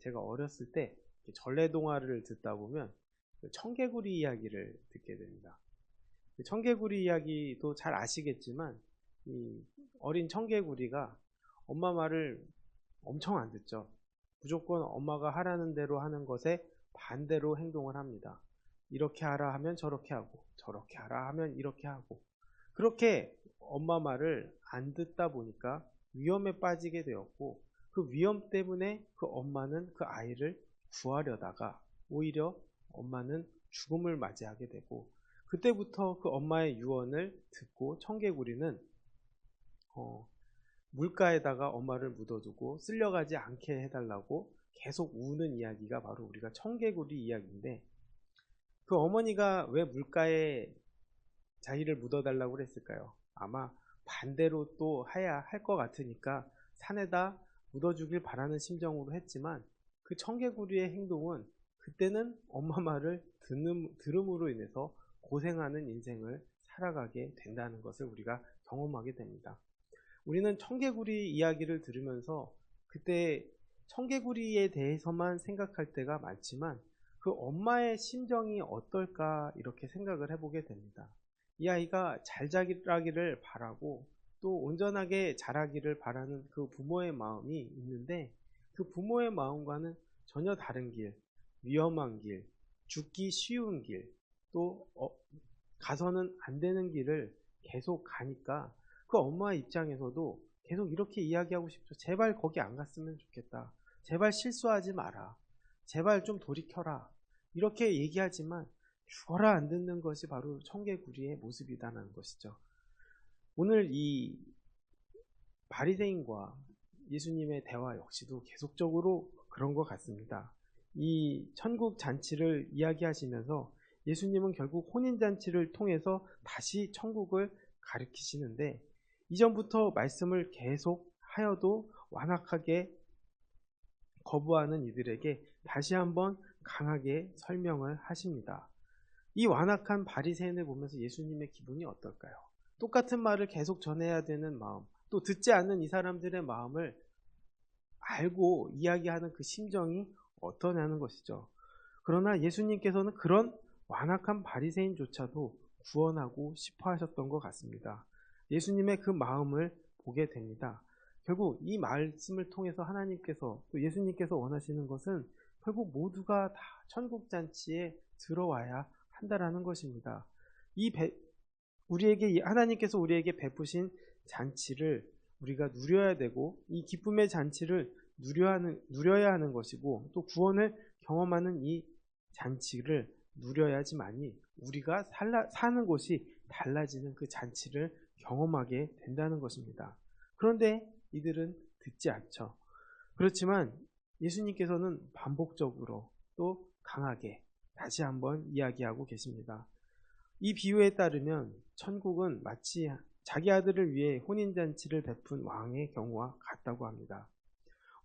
제가 어렸을 때 전래동화를 듣다 보면 그 청개구리 이야기를 듣게 됩니다. 그 청개구리 이야기도 잘 아시겠지만 이 어린 청개구리가 엄마 말을 엄청 안 듣죠. 무조건 엄마가 하라는 대로 하는 것에 반대로 행동을 합니다. 이렇게 하라 하면 저렇게 하고, 저렇게 하라 하면 이렇게 하고, 그렇게 엄마 말을 안 듣다 보니까 위험에 빠지게 되었고, 그 위험 때문에 그 엄마는 그 아이를 구하려다가 오히려 엄마는 죽음을 맞이하게 되고, 그때부터 그 엄마의 유언을 듣고 청개구리는 물가에다가 엄마를 묻어두고 쓸려가지 않게 해달라고 계속 우는 이야기가 바로 우리가 청개구리 이야기인데, 그 어머니가 왜 물가에 자기를 묻어달라고 그랬을까요? 아마 반대로 또 해야 할 것 같으니까 산에다 묻어주길 바라는 심정으로 했지만, 그 청개구리의 행동은 그때는 엄마 말을 들음으로 인해서 고생하는 인생을 살아가게 된다는 것을 우리가 경험하게 됩니다. 우리는 청개구리 이야기를 들으면서 그때 청개구리에 대해서만 생각할 때가 많지만 그 엄마의 심정이 어떨까 이렇게 생각을 해보게 됩니다. 이 아이가 잘 자라기를 바라고 또 온전하게 자라기를 바라는 그 부모의 마음이 있는데, 그 부모의 마음과는 전혀 다른 길, 위험한 길, 죽기 쉬운 길, 또 가서는 안 되는 길을 계속 가니까 그 엄마 입장에서도 계속 이렇게 이야기하고 싶죠. 제발 거기 안 갔으면 좋겠다. 제발 실수하지 마라. 제발 좀 돌이켜라. 이렇게 얘기하지만 죽어라 안 듣는 것이 바로 청개구리의 모습이다라는 것이죠. 오늘 이 바리새인과 예수님의 대화 역시도 계속적으로 그런 것 같습니다. 이 천국 잔치를 이야기하시면서 예수님은 결국 혼인잔치를 통해서 다시 천국을 가르치시는데, 이전부터 말씀을 계속 하여도 완악하게 거부하는 이들에게 다시 한번 강하게 설명을 하십니다. 이 완악한 바리새인을 보면서 예수님의 기분이 어떨까요? 똑같은 말을 계속 전해야 되는 마음, 또 듣지 않는 이 사람들의 마음을 알고 이야기하는 그 심정이 어떠냐는 것이죠. 그러나 예수님께서는 그런 완악한 바리새인조차도 구원하고 싶어 하셨던 것 같습니다. 예수님의 그 마음을 보게 됩니다. 결국 이 말씀을 통해서 하나님께서 또 예수님께서 원하시는 것은 결국 모두가 다 천국잔치에 들어와야 한다라는 것입니다. 하나님께서 우리에게 베푸신 잔치를 우리가 누려야 되고, 이 기쁨의 잔치를 누려야 하는 것이고, 또 구원을 경험하는 이 잔치를 누려야지만이 우리가 사는 곳이 달라지는 그 잔치를 경험하게 된다는 것입니다. 그런데 이들은 듣지 않죠. 그렇지만 예수님께서는 반복적으로 또 강하게 다시 한번 이야기하고 계십니다. 이 비유에 따르면 천국은 마치 자기 아들을 위해 혼인잔치를 베푼 왕의 경우와 같다고 합니다.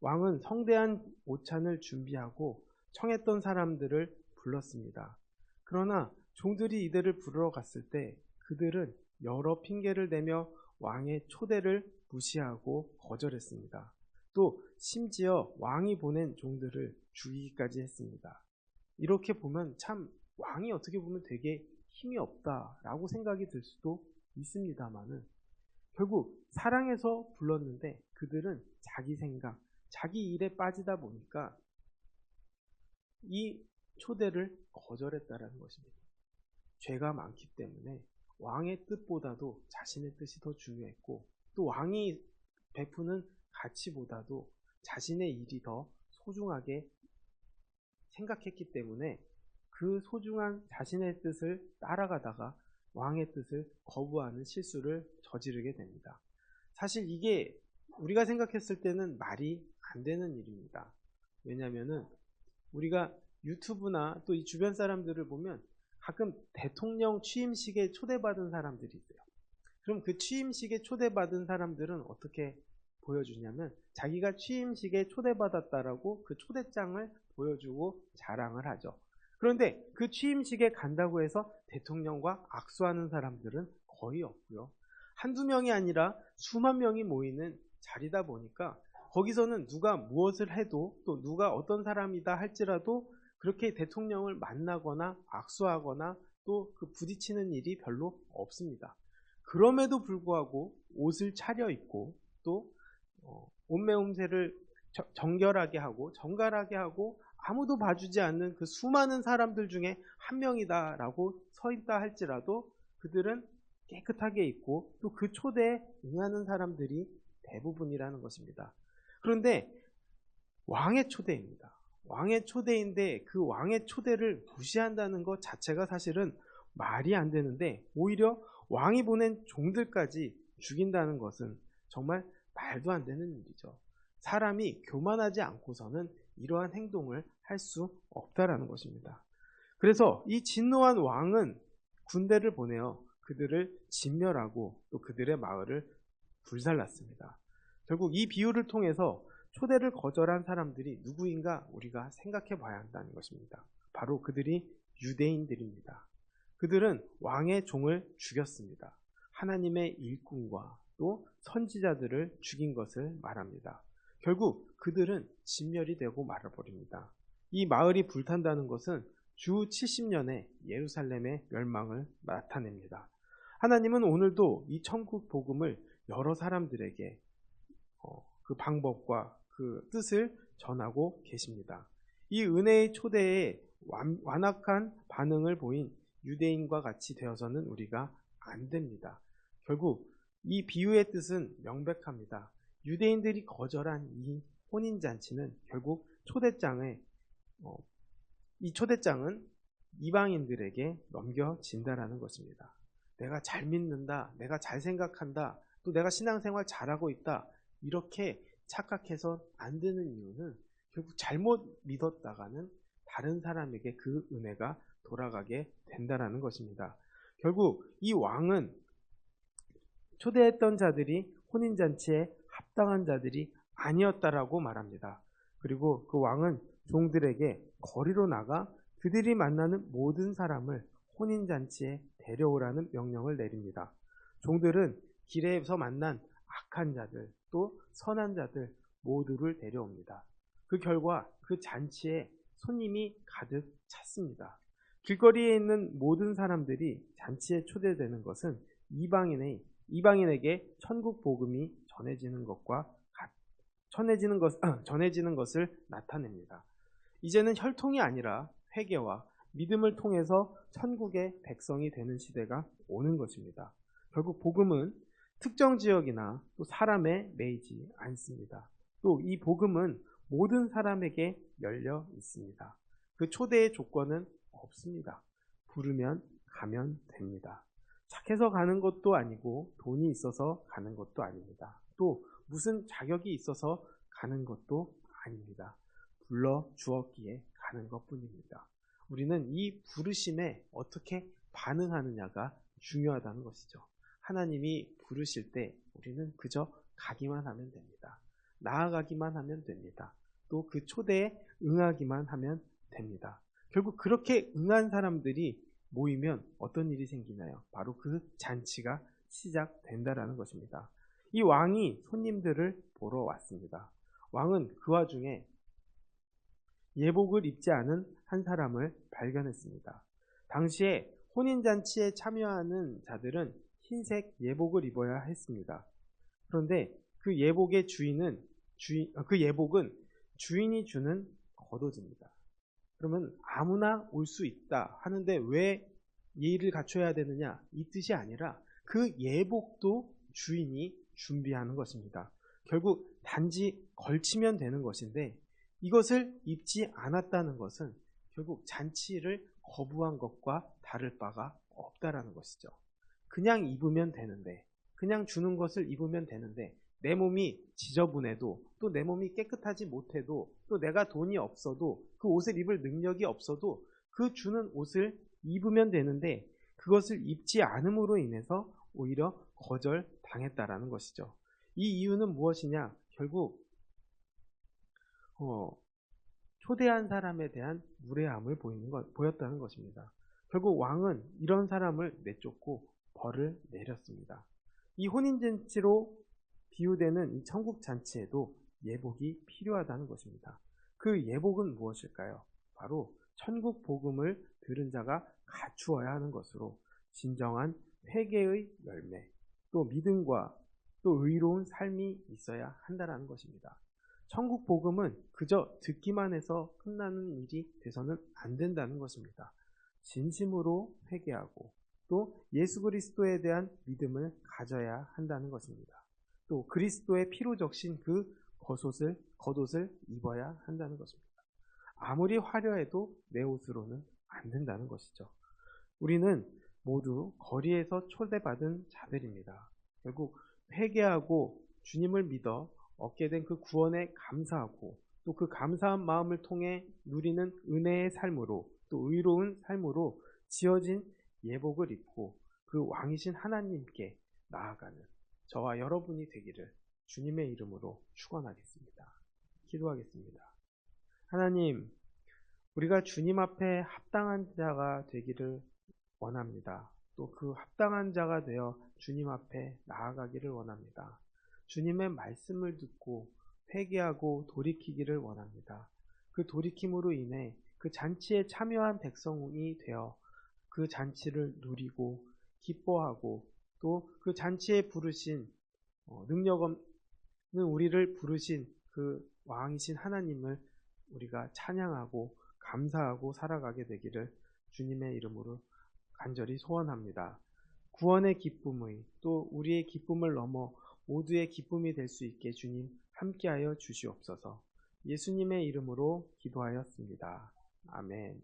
왕은 성대한 오찬을 준비하고 청했던 사람들을 불렀습니다. 그러나 종들이 이들을 부르러 갔을 때 그들은 여러 핑계를 대며 왕의 초대를 무시하고 거절했습니다. 또 심지어 왕이 보낸 종들을 죽이기까지 했습니다. 이렇게 보면 참 왕이 어떻게 보면 되게 힘이 없다라고 생각이 들 수도 있습니다만은, 결국 사랑해서 불렀는데 그들은 자기 생각, 자기 일에 빠지다 보니까 이 초대를 거절했다라는 것입니다. 죄가 많기 때문에 왕의 뜻보다도 자신의 뜻이 더 중요했고, 또 왕이 베푸는 가치보다도 자신의 일이 더 소중하게 생각했기 때문에 그 소중한 자신의 뜻을 따라가다가 왕의 뜻을 거부하는 실수를 저지르게 됩니다. 사실 이게 우리가 생각했을 때는 말이 안 되는 일입니다. 왜냐하면은 우리가 유튜브나 또 이 주변 사람들을 보면 가끔 대통령 취임식에 초대받은 사람들이 있어요. 그럼 그 취임식에 초대받은 사람들은 어떻게 보여주냐면 자기가 취임식에 초대받았다라고 그 초대장을 보여주고 자랑을 하죠. 그런데 그 취임식에 간다고 해서 대통령과 악수하는 사람들은 거의 없고요. 한두 명이 아니라 수만 명이 모이는 자리다 보니까 거기서는 누가 무엇을 해도 또 누가 어떤 사람이다 할지라도 그렇게 대통령을 만나거나 악수하거나 또 그 부딪히는 일이 별로 없습니다. 그럼에도 불구하고 옷을 차려입고 또 옷매움새를 정결하게 하고 정갈하게 하고 아무도 봐주지 않는 그 수많은 사람들 중에 한 명이다라고 서 있다 할지라도 그들은 깨끗하게 입고 또 그 초대에 응하는 사람들이 대부분이라는 것입니다. 그런데 왕의 초대입니다. 왕의 초대인데 그 왕의 초대를 무시한다는 것 자체가 사실은 말이 안 되는데 오히려 왕이 보낸 종들까지 죽인다는 것은 정말 말도 안 되는 일이죠. 사람이 교만하지 않고서는 이러한 행동을 할 수 없다라는 것입니다. 그래서 이 진노한 왕은 군대를 보내어 그들을 진멸하고 또 그들의 마을을 불살랐습니다. 결국 이 비유를 통해서 초대를 거절한 사람들이 누구인가 우리가 생각해 봐야 한다는 것입니다. 바로 그들이 유대인들입니다. 그들은 왕의 종을 죽였습니다. 하나님의 일꾼과 또 선지자들을 죽인 것을 말합니다. 결국 그들은 진멸이 되고 말아버립니다. 이 마을이 불탄다는 것은 주 70년에 예루살렘의 멸망을 나타냅니다. 하나님은 오늘도 이 천국 복음을 여러 사람들에게 그 방법과 그 뜻을 전하고 계십니다. 이 은혜의 초대에 완악한 반응을 보인 유대인과 같이 되어서는 우리가 안 됩니다. 결국 이 비유의 뜻은 명백합니다. 유대인들이 거절한 이 혼인잔치는 결국 이 초대장은 이방인들에게 넘겨진다라는 것입니다. 내가 잘 믿는다, 내가 잘 생각한다, 또 내가 신앙생활 잘하고 있다, 이렇게 착각해서 안 되는 이유는 결국 잘못 믿었다가는 다른 사람에게 그 은혜가 돌아가게 된다라는 것입니다. 결국 이 왕은 초대했던 자들이 혼인잔치에 합당한 자들이 아니었다라고 말합니다. 그리고 그 왕은 종들에게 거리로 나가 그들이 만나는 모든 사람을 혼인잔치에 데려오라는 명령을 내립니다. 종들은 길에서 만난 악한 자들 또 선한 자들 모두를 데려옵니다. 그 결과 그 잔치에 손님이 가득 찼습니다. 길거리에 있는 모든 사람들이 잔치에 초대되는 것은 이방인에게 천국 복음이 전해지는 것을 나타냅니다. 이제는 혈통이 아니라 회개와 믿음을 통해서 천국의 백성이 되는 시대가 오는 것입니다. 결국 복음은 특정 지역이나 또 사람에 매이지 않습니다. 또 이 복음은 모든 사람에게 열려 있습니다. 그 초대의 조건은 없습니다. 부르면 가면 됩니다. 착해서 가는 것도 아니고 돈이 있어서 가는 것도 아닙니다. 또 무슨 자격이 있어서 가는 것도 아닙니다. 불러 주었기에 가는 것뿐입니다. 우리는 이 부르심에 어떻게 반응하느냐가 중요하다는 것이죠. 하나님이 부르실 때 우리는 그저 가기만 하면 됩니다. 나아가기만 하면 됩니다. 또 그 초대에 응하기만 하면 됩니다. 결국 그렇게 응한 사람들이 모이면 어떤 일이 생기나요? 바로 그 잔치가 시작된다라는 것입니다. 이 왕이 손님들을 보러 왔습니다. 왕은 그 와중에 예복을 입지 않은 한 사람을 발견했습니다. 당시에 혼인잔치에 참여하는 자들은 흰색 예복을 입어야 했습니다. 그런데 그 예복은 주인이 주는 겉옷입니다. 그러면 아무나 올 수 있다 하는데 왜 예의를 갖춰야 되느냐, 이 뜻이 아니라 그 예복도 주인이 준비하는 것입니다. 결국 단지 걸치면 되는 것인데 이것을 입지 않았다는 것은 결국 잔치를 거부한 것과 다를 바가 없다라는 것이죠. 그냥 입으면 되는데, 그냥 주는 것을 입으면 되는데 내 몸이 지저분해도 또 내 몸이 깨끗하지 못해도 또 내가 돈이 없어도 그 옷을 입을 능력이 없어도 그 주는 옷을 입으면 되는데 그것을 입지 않음으로 인해서 오히려 거절당했다라는 것이죠. 이 이유는 무엇이냐? 결국 초대한 사람에 대한 무례함을 보였다는 것입니다. 결국 왕은 이런 사람을 내쫓고 벌을 내렸습니다. 이 혼인잔치로 비유되는 이 천국잔치에도 예복이 필요하다는 것입니다. 그 예복은 무엇일까요? 바로 천국 복음을 들은 자가 갖추어야 하는 것으로 진정한 회개의 열매, 또 믿음과 또 의로운 삶이 있어야 한다는 것입니다. 천국 복음은 그저 듣기만 해서 끝나는 일이 돼서는 안 된다는 것입니다. 진심으로 회개하고 또 예수 그리스도에 대한 믿음을 가져야 한다는 것입니다. 또 그리스도의 피로 적신 그 겉옷을 입어야 한다는 것입니다. 아무리 화려해도 내 옷으로는 안 된다는 것이죠. 우리는 모두 거리에서 초대받은 자들입니다. 결국 회개하고 주님을 믿어 얻게 된 그 구원에 감사하고 또 그 감사한 마음을 통해 누리는 은혜의 삶으로 또 의로운 삶으로 지어진 예복을 입고 그 왕이신 하나님께 나아가는 저와 여러분이 되기를 주님의 이름으로 축원하겠습니다. 기도하겠습니다. 하나님, 우리가 주님 앞에 합당한 자가 되기를 원합니다. 또 그 합당한 자가 되어 주님 앞에 나아가기를 원합니다. 주님의 말씀을 듣고 회개하고 돌이키기를 원합니다. 그 돌이킴으로 인해 그 잔치에 참여한 백성이 되어 그 잔치를 누리고 기뻐하고 또 그 잔치에 부르신 능력 없는 우리를 부르신 그 왕이신 하나님을 우리가 찬양하고 감사하고 살아가게 되기를 주님의 이름으로 간절히 소원합니다. 구원의 기쁨의 또 우리의 기쁨을 넘어 모두의 기쁨이 될 수 있게 주님 함께하여 주시옵소서. 예수님의 이름으로 기도하였습니다. 아멘.